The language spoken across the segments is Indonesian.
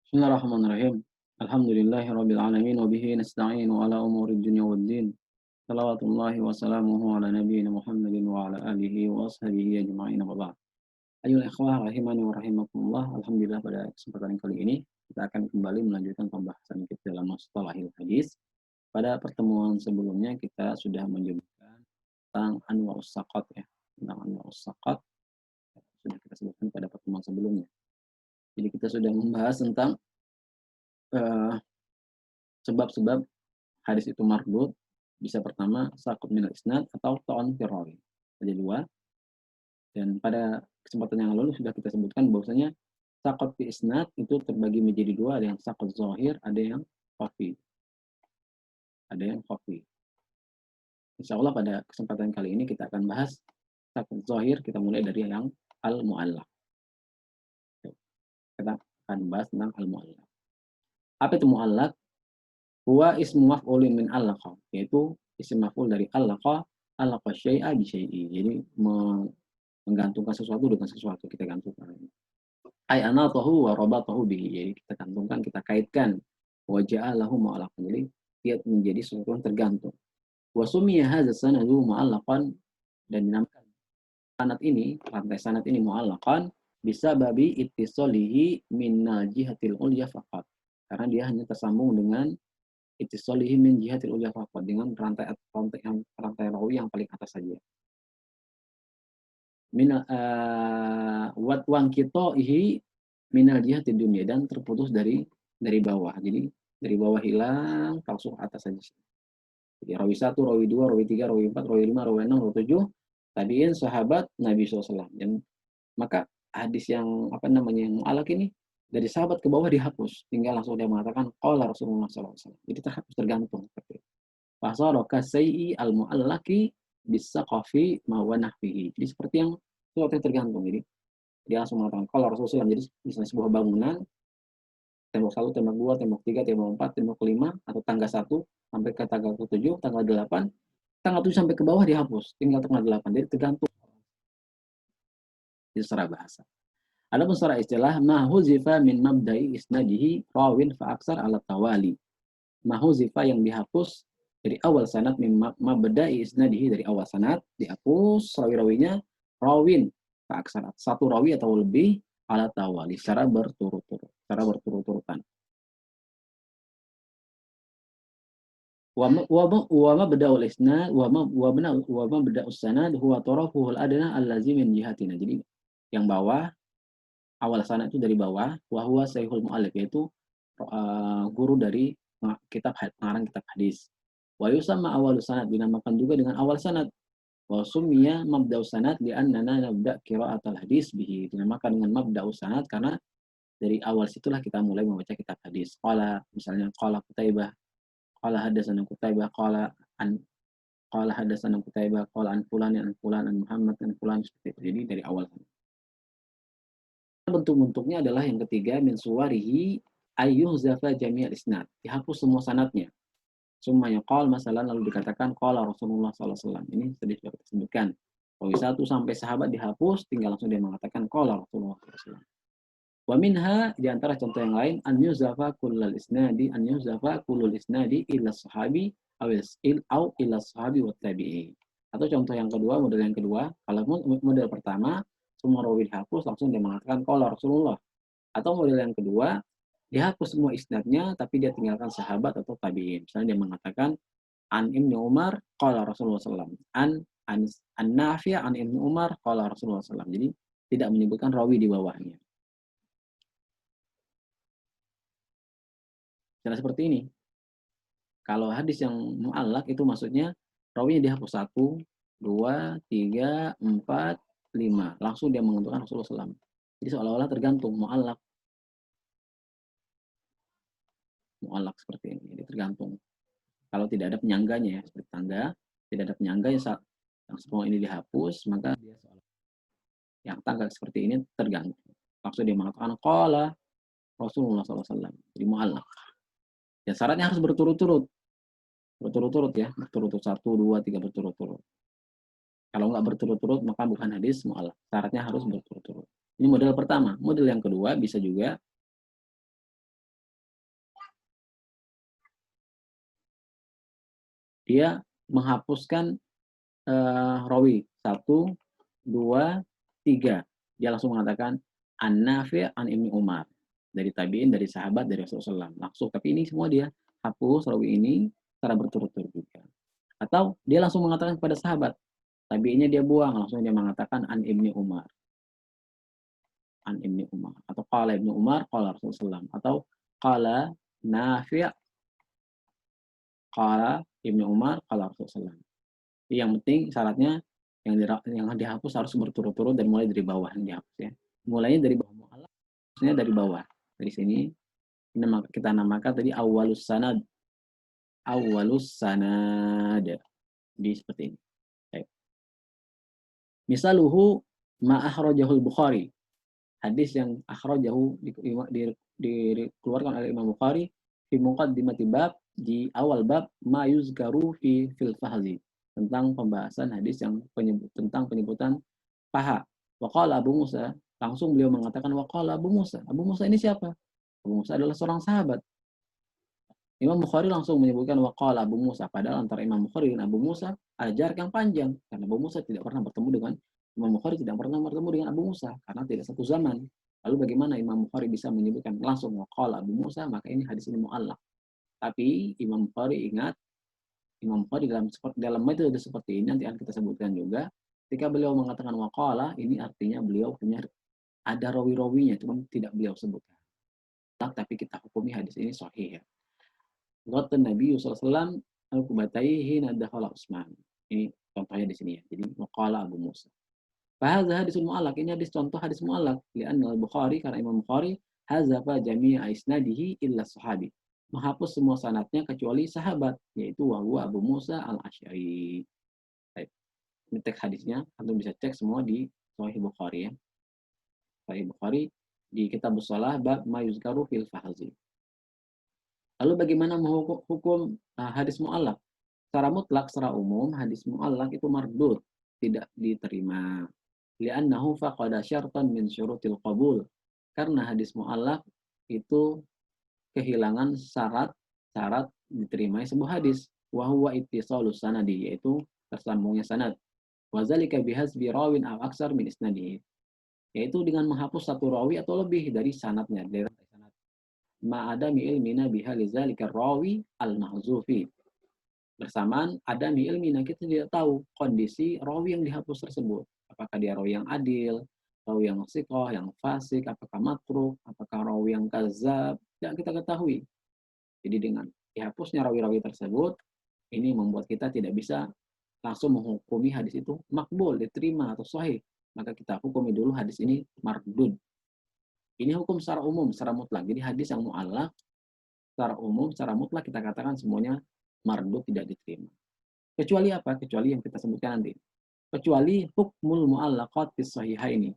Bismillahirrahmanirrahim. Alhamdulillahirabbil alamin wa bihi nasta'inu ala umuri dunya waddin. Shalawatullahi wa salamuhu ala nabiyyina Muhammadin wa ala alihi wa ashabihi ajma'in wa ba'd. Ayyuhal ikhwah rahimani wa rahimakumullah. Alhamdulillah pada kesempatan kali ini kita akan kembali melanjutkan pembahasan kita dalam mustalahil hadis. Pada pertemuan sebelumnya kita sudah menyebutkan tentang anwa'us saqat ya, tentang anwa'us saqat sudah kita sebutkan pada pertemuan sebelumnya. Jadi kita sudah membahas tentang eh, sebab-sebab hadis itu mardud. Bisa pertama saqut minal isnad atau ta'an firawi. Ada dua. Dan pada kesempatan yang lalu sudah kita sebutkan bahwasanya saqut fi isnad itu terbagi menjadi dua, ada yang saqut zahir, ada yang khafi. Ada yang khafi. Insya Allah pada kesempatan kali ini kita akan bahas saqut zahir, kita mulai dari yang al-mu'allaq. Kita akan bahas tentang al-mu'allaq. Apa itu mu'allaq? Huwa ismu maf'ulin min allaqa, yaitu isim maf'ul dari allaqa, allaqa syai'a bi syai'i. Jadi menggantungkan sesuatu dengan sesuatu, kita gantungkan. Ai anatahu wa rabatahu bihi. Jadi kita gantungkan, kita kaitkan. Wa ja'alahu mu'allaqan. Jadi dia menjadi sesuatu yang tergantung. Wa sumiya hadza sanadu mu'allaqan, dan dinamakan sanad ini, rantai sanad ini mu'allaqan bisa babi ittisalihi minnal jihatil ulya faqat. Karena dia hanya tersambung dengan ittisalihi min jihatil ulya faqat, dengan rantai rawi yang paling atas saja. Min wat wankitoihi minal jihatid dunya, dan terputus dari bawah. Jadi dari bawah hilang, langsung atas saja. Jadi rawi 1, rawi 2, rawi 3, rawi 4, rawi 5, rawi 6, rawi 7 tabiin sahabat Nabi SAW. Dan maka hadis yang yang mu'alaq ini dari sahabat ke bawah dihapus, tinggal langsung dia mengatakan qala Rasulullah SAW. Jadi terhapus, tergantung seperti itu. Fasara kasai'i al-mu'allaqi bisaqafi ma wa nahwihi. Jadi seperti yang sesuatu yang tergantung. Jadi dia langsung mengatakan qala Rasulullah SAW. Jadi misalnya sebuah bangunan, tembok 1, tembok 2, tembok 3, tembok 4, tembok 5, atau tangga 1 sampai ke tangga 7, tanggal 8, tanggal 7 sampai ke bawah dihapus, tinggal tanggal 8. Jadi tergantung secara bahasa. Adapun secara istilah, mahuzifa min mabda'i isnadihi rawin fa aksar ala tawali. Mahuzifa yang dihapus dari awal sanad, min mabda'i isnadihi, dari awal sanad dihapus rawi-rawinya, rawin fa aksar, satu rawi atau lebih, ala tawali, secara berturut-turutan. Wa mabda'ul isnad wa mabda'us sanad huwa tarafuhul adna allazi min jihatina. Jadi yang bawah, awal sanad itu dari bawah, wa huwa sahihul mu'allif, yaitu guru dari pengarang kitab hadis. Wa yusamma awalus sanad, dinamakan juga dengan awal sanad. Wa summiya mabda'us sanad li'annana nabda' qira'atul hadis bihi. Dinamakan dengan mabda'us sanad karena dari awal situlah kita mulai membaca kitab hadis. Misalnya qala Qutaibah, qala hadatsana Qutaibah, qala hadatsana Qutaibah, qala an fulan an Muhammad an fulan, seperti itu. Jadi dari awal. Bentuk-bentuknya adalah yang ketiga, min suwarihi ayyuhzafa jami'al isnad, dihapus semua sanadnya. Semuanya qal masalah, lalu dikatakan qala Rasulullah SAW. Ini sudah kita sebutkan. Rawi 1 sampai sahabat dihapus, tinggal langsung dia mengatakan qala Rasulullah SAW. Wa minha, di antara contoh yang lain, an yuzafa kullal isnadi, an yuzafa kullul isnadi illa sahabi au illa sahabi wa tabi'i. Atau contoh yang kedua, model yang kedua, kalau model pertama semua rawi dihapus, langsung dia mengatakan qala Rasulullah. Atau model yang kedua, dihapus semua isnadnya tapi dia tinggalkan sahabat atau tabi'in. Misalnya dia mengatakan an Ibnu Umar qala Rasulullah SAW, an Nafi' an Ibnu Umar qala Rasulullah SAW. Jadi tidak menyebutkan rawi di bawahnya. Cara seperti ini. Kalau hadis yang mu'allaq itu maksudnya rawinya dihapus 1, 2, 3, 4, 5. Langsung dia menentukan Rasulullah SAW. Jadi seolah-olah tergantung mu'allaq. Mu'allaq seperti ini. Jadi tergantung. Kalau tidak ada penyangganya ya, seperti tanda, tidak ada penyangga yang semua ini dihapus, maka dia yang tangga seperti ini tergantung. Langsung dia mengatakan qala Rasulullah SAW. Jadi mu'allaq. Ya syaratnya harus berturut-turut. Berturut-turut ya, berturut-turut 1, 2, 3 berturut-turut. Kalau nggak berturut-turut maka bukan hadis mu'allaq. Syaratnya harus berturut-turut. Ini model pertama. Model yang kedua bisa juga Dia menghapuskan rawi 1, 2, 3. Dia langsung mengatakan An-Nafi' an Ibnu Umar. Dari tabi'in, dari sahabat, dari Rasulullah SAW. Langsung, tapi ini semua dia hapus rawi ini secara berturut-turut juga. Atau dia langsung mengatakan kepada sahabat, tabi'innya dia buang, langsung dia mengatakan An Ibnu Umar. An Ibnu Umar. Atau qala Ibnu Umar, qala Rasulullah SAW. Atau qala Nafi' qala Ibnu Umar, qala Rasulullah SAW. Yang penting syaratnya yang dihapus harus berturut-turut dan mulai dari bawah yang dihapus ya. Mulainya dari bawah, maksudnya dari bawah. Dari sini kita namakan tadi awalus sanad. Awalus sanad. Di seperti ini. Baik. Misaluhu ma akhrajahul Bukhari. Hadis yang akhrajahu dikeluarkan oleh Imam Bukhari fi muqaddimati bab, di awal bab ma yuzkaru fil fahzi, tentang pembahasan hadis yang tentang penyebutan paha. Waqala Abu Musa, langsung beliau mengatakan waqala Abu Musa. Abu Musa ini siapa? Abu Musa adalah seorang sahabat. Imam Bukhari langsung menyebutkan waqala Abu Musa, padahal antara Imam Bukhari dan Abu Musa ada jarak yang panjang, karena Abu Musa tidak pernah bertemu dengan Imam Bukhari, tidak pernah bertemu dengan Abu Musa karena tidak satu zaman. Lalu bagaimana Imam Bukhari bisa menyebutkan langsung waqala Abu Musa? Maka ini hadis ini mu'allaq. Tapi Imam Bukhari ingat, Imam Bukhari dalam metode seperti ini nanti akan kita sebutkan juga. Ketika beliau mengatakan waqala, ini artinya beliau punya ada rawi-rawinya, cuma tidak beliau sebutkan. Tapi kita hukumi hadis ini sahih ya. Ghatan Nabi SAW al-kubataihi nadakhala Utsman. Ini contohnya di sini ya. Jadi waqala Abu Musa. Fahadha hadisul mu'allaq. Ini hadis contoh hadis mu'allaq. Li'anna al-Bukhari, karena Imam Bukhari hazafa jami'a isnadihi illa sahabi. Menghapus semua sanadnya kecuali sahabat, yaitu wahwa Abu Musa al-Asy'ari. Ini teks hadisnya, Anda bisa cek semua di Sahih Bukhari ya. Sahih Bukhari di Kitab Shalah bab ma yuzkaru fil fahzi. Lalu bagaimana menghukum hadis mu'allaq? Secara mutlak, secara umum, hadis mu'allaq itu mardud, tidak diterima. Li'annahu faqada syartan min syurutil qabul. Karena hadis mu'allaq itu kehilangan syarat diterima sebuah hadis. Wa huwa ittisalus sanadi, yaitu tersambungnya sanad. Wazalika bihasbi rawin aw aksar min isnadihi, yaitu dengan menghapus satu rawi atau lebih dari sanadnya, dari sanad. Ma'adami ilmina bihalizalika rawi al-mahzufi. Bersamaan adami ilmina, kita tidak tahu kondisi rawi yang dihapus tersebut. Apakah dia rawi yang adil, rawi yang siqah, yang fasik, apakah matruk, apakah rawi yang kazab, tidak kita ketahui. Jadi dengan dihapusnya rawi-rawi tersebut, ini membuat kita tidak bisa langsung menghukumi hadis itu makbul, diterima atau sahih. Maka kita hukumi dulu hadis ini mardud. Ini hukum secara umum, secara mutlak. Jadi hadis yang mu'allaq secara umum, secara mutlak kita katakan semuanya mardud, tidak diterima. Kecuali apa? Kecuali yang kita sebutkan nanti. Kecuali hukmul mu'allaqat fis sahihaini.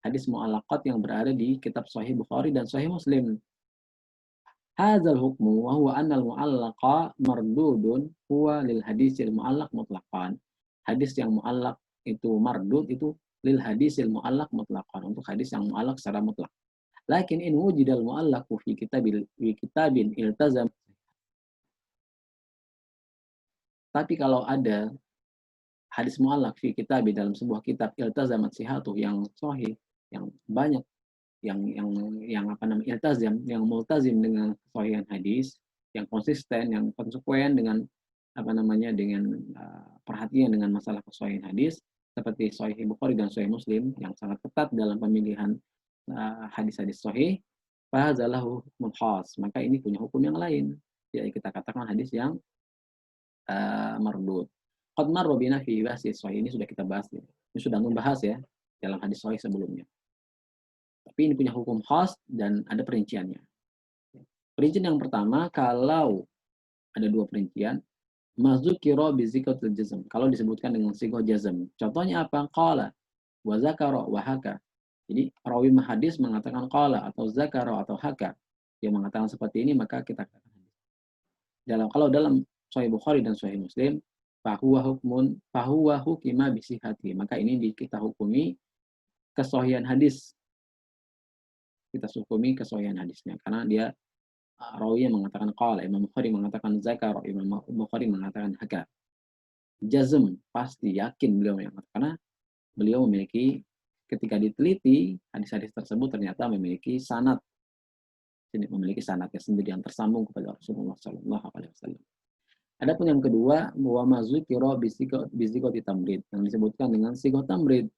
Hadis mu'allaqat yang berada di kitab Sahih Bukhari dan Sahih Muslim. Hadzal hukmu wa huwa anna al-mu'allaqa mardudun huwa lil hadisil mu'allaq mutlaqan. Hadis yang mu'allaq itu mardud itu lil hadisil mu'allaq mutlaqan, untuk hadis yang mu'allaq secara mutlak. Lakin in wujidal mu'allaqu fi kitabin iltazam. Tapi kalau ada hadis mu'allaq fi kitab, dalam sebuah kitab iltazamat sihatuh, yang sahih, yang banyak yang apa namanya iltazam, yang multazim dengan kesahihan hadis, yang konsisten, yang konsekuen dengan apa namanya dengan perhatian dengan masalah kesahihan hadis, seperti Sahih Bukhari dan Sahih Muslim yang sangat ketat dalam pemilihan hadis-hadis sahih, fahazalahu hukmun khas, maka ini punya hukum yang lain, jadi kita katakan hadis yang mardud. Qad marra bina fi bahsi sahih, ini sudah kita bahas ya. Ini sudah membahas ya dalam hadis sahih sebelumnya. Tapi ini punya hukum khas dan ada perinciannya. Perincian yang pertama, kalau ada dua perincian, mazukiro bizikatul jazm, kalau disebutkan dengan sigoh jazm. Contohnya apa? Qala wa zakara wa haka. Jadi rawi hadis mengatakan qala atau zakara atau haka, dia mengatakan seperti ini, maka kita katakan kalau dalam Sahih Bukhari dan Sahih Muslim, fahuwa hukima bisihati, maka ini kita hukumi kesahihan hadis. Kita hukumi kesahihan hadisnya karena dia rawinya mengatakan qala, Imam Bukhari mengatakan zakar, Imam Bukhari mengatakan haka. Jazm, pasti yakin beliau mengatakan karena beliau memiliki ketika diteliti hadis-hadis tersebut ternyata memiliki sanad, memiliki sanadnya sendiri yang tersambung kepada Rasulullah Shallallahu Alaihi Wasallam. Adapun yang kedua, wa mazukira bisikoti tamrid yang disebutkan dengan sigoh tamrid.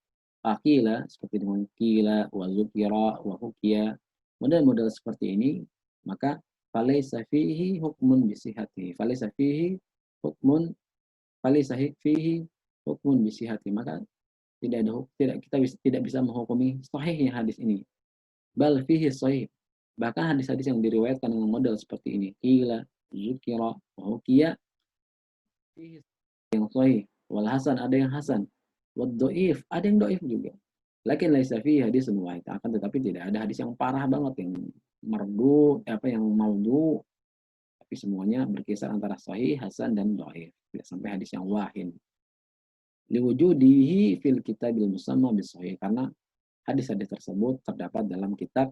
Akila seperti dengan kila, wa zukira, wa hukia, model-model seperti ini, maka falaysa fihi hukmun bisihati. Falaysa fihi hukmun falaysa fihi hukmun bisihati. Maka kita tidak bisa menghukumi sahihnya hadis ini. Bal fihi sahih. Bahkan hadis-hadis yang diriwayatkan dengan model seperti ini, kila, zukira, wa hukia, yang sahih. Wal hasan, ada yang hasan. Wad doif, ada yang doif juga. Lakin laisa fi hadis wahid, akan tetapi tidak ada hadis yang parah banget yang merdu, yang maudhu, tapi semuanya berkisar antara sahih, hasan dan doif. Tidak sampai hadis yang wahin. Liwujudihi fil kitabil musamma bisahih, karena hadis-hadis tersebut terdapat dalam kitab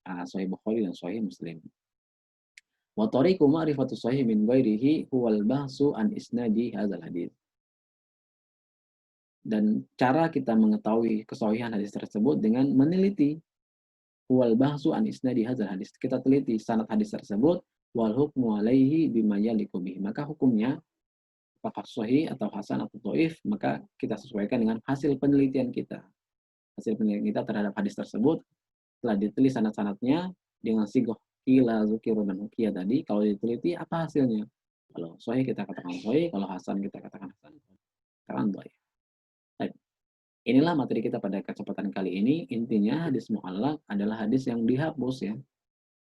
Sahih Bukhari dan Sahih Muslim. Wa tariqu ma'rifatu sahih min ghairihi huwal bahsu an isnadi hadzal hadis. Dan cara kita mengetahui kesahihan hadis tersebut dengan meneliti wal bahsu an isnadi hadzal hadis. Kita teliti sanad hadis tersebut wal hukmu alaihi bima yaliqu bihi. Maka hukumnya apakah sahih atau hasan atau dhaif, maka kita sesuaikan dengan hasil penelitian kita. Hasil penelitian kita terhadap hadis tersebut telah diteliti sanad-sanadnya dengan sigoh kila, zukir, dan hukia tadi. Kalau diteliti apa hasilnya? Kalau sahih kita katakan sahih, kalau hasan kita katakan hasan, katakan dhaif. Inilah materi kita pada kesempatan kali ini. Intinya hadis mu'allaq adalah hadis yang dihapus ya.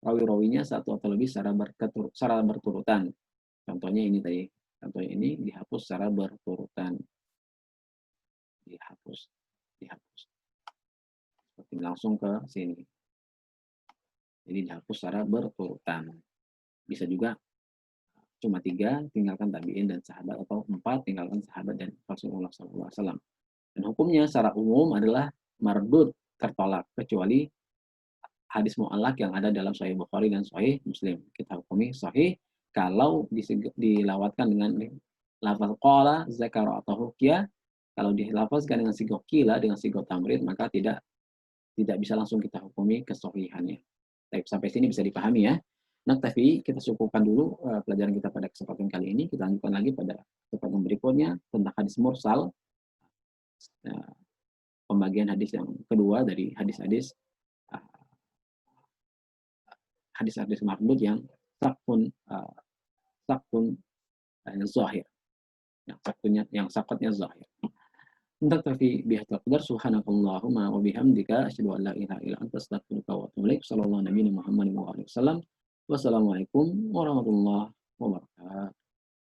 Rawi-rawinya satu atau lebih secara berturutan. Contohnya ini tadi. Contohnya ini dihapus secara berturutan. Dihapus. Seperti langsung ke sini. Jadi dihapus secara berturutan. Bisa juga cuma 3, tinggalkan tabi'in dan sahabat, atau 4, tinggalkan sahabat dan Rasulullah SAW. Dan hukumnya secara umum adalah mardud, tertolak, kecuali hadis mu'allaq yang ada dalam Sahih Bukhari dan Sahih Muslim. Kita hukumi sahih kalau dilawatkan dengan lafaz qala, zakara, atau hukia. Kalau dilafazkan dengan sigoh kila, dengan sigoh tamrid, maka tidak bisa langsung kita hukumi kesahihannya. Sampai sini bisa dipahami ya. Nah, tapi kita cukupkan dulu pelajaran kita pada kesempatan kali ini. Kita lanjutkan lagi pada kesempatan berikutnya tentang hadis mursal. Pembagian hadis yang kedua dari hadis-hadis mardud yang sakun zahir, yang sakotnya zahir. Naktafi bihadzal qadar, subhanakallahumma wa bihamdika, asyhadu an la ilaha illa anta, astaghfiruka wa atubu ilaik. Sallallahu nabiyana Muhammadin wa alihi wasallam. Wassalamualaikum warahmatullahi wabarakatuh.